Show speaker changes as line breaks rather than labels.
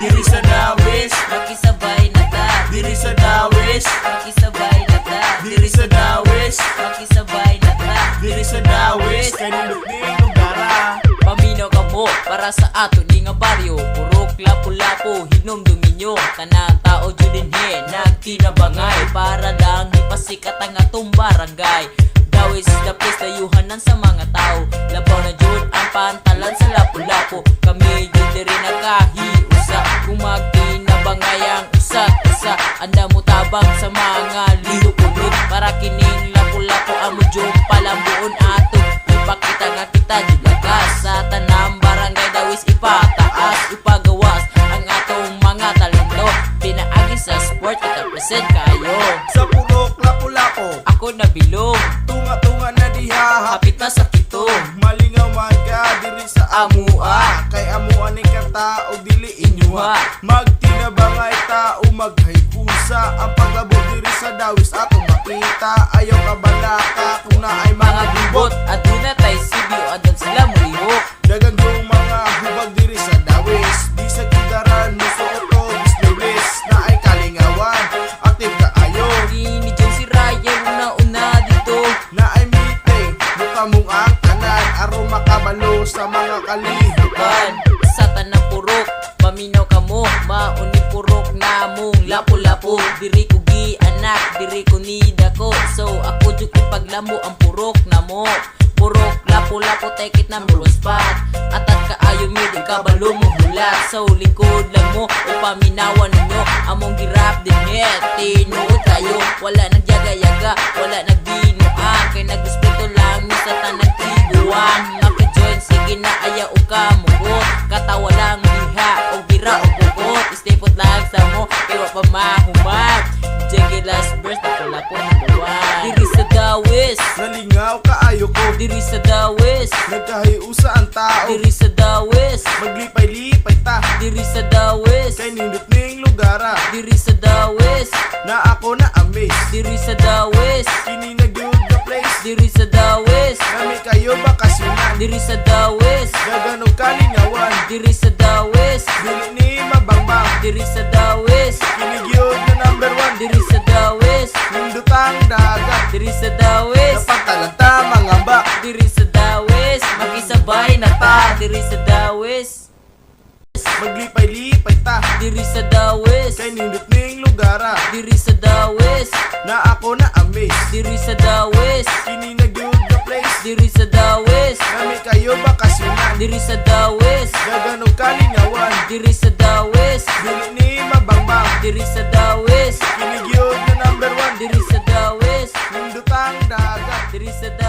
diri sa dawis,
makisabay na ta.
diri sa dawis,
Makisabay na ta.
diri sa dawis,
Makisabay na ta.
diri sa dawis, kay nindot ning lugara.
Paminaw ka mo para sa ato ni nga baryo. Purok lapu-lapu, hinom dominyo. Tanang tao judin he, nagtinabangay. Para lang ipasikat ang atong barangay. Dawis the place dayuhanan sa mga tao. Labaw na jud ang pantalan sa lapu-lapu. Kami jud diri nakahiusa. Kung magtinabangay ang usa-usa, anda mo tabang sa mga liyo-pulot. Para kining lapu-lapu amo jud palambuon ato. Ipakita nga kita jud lakas sa tanang barangay. Dawis ipataas, ipagawas ang atong mga talento. Pinaagi sa sport kita present kayo.
Sa purok lapu-lapu,
Ako na bilong,
tunga-tunga na diha,
hapit na sa kitong.
malingaw man ka diri sa amua. Kay amua ni kata og dili inyuha. Magtinabangay tao maghaykusa. Ang paglabot diri sa dawis atong makita. Ayaw ka balaka kung naay mga
Mga
gibot.
gibot, aduna tay sibyo adon sila mulihok.
Dagang yung mga hubag diri sa dawis. Di sa kidaran mo suot o bisnilis. Na ay kalingawan, aktif ka ayo.
Ni John si Ryan una-una dito.
Na ay meeting, buka mong ang kanan. Aron makabalo sa mga kalihukan.
Sa tanang purok, paminaw ka mo. Mauni purok na mong lapu-lapu. Diri ko gi anak, diri ko nida ko. So ako jud ipaglambo ang purok na mo. Purok lapu-lapu take it number one spot. Atat ka ayo mi di ka balo mo hulat. So lingkod lang mo o paminawan ninyo. Among girap din het, tinuod kayo. Wala nagyaga-yaga, wala nagbinuan. Kay nagrespeto lang mi sa tanang tiguan. Maki-join, sige na ayaw o ka mugot. Katawa lang diha o gira o bugot. Stay-put lang sa mo, kay wa pa mahumat. Jiggy last burst, wala po number one. Diri sa dawis,
Nalingaw ka ayo ko.
diri sa dawis,
Nagkahiusa ang tao.
diri sa dawis,
Maglipay-lipay ta.
diri sa dawis,
Kay nindot ning lugara.
diri sa dawis,
Na ako na amaze.
diri sa dawis,
Kini na gyud the place.
diri sa dawis,
Kami kayo bakasyonan.
diri sa dawis,
Gaganog kalingawan.
diri sa dawis,
Dili ni mabangbang.
diri sa dawis,
Kini gyud na number one.
diri sa dawis,
Nindot ang dagat.
diri sa dawis,
Dapat talanta mangamba.
diri sa dawis, makisabay na ta, diri sa dawis,
Maglipay-lipay ta.
diri sa dawis,
Kay nindot ning lugara.
diri sa dawis,
Na ako na amaze.
diri sa dawis,
Kini na gyud the place.
diri sa dawis,
Kami kayo bakasyonan.
diri sa dawis,
Gaganog kalingawan.
diri sa dawis,
Dili ni mabangbang.
diri sa dawis,
Kini gyud na number one.
diri sa dawis,
Nindot ang dagat.
diri sa dawis.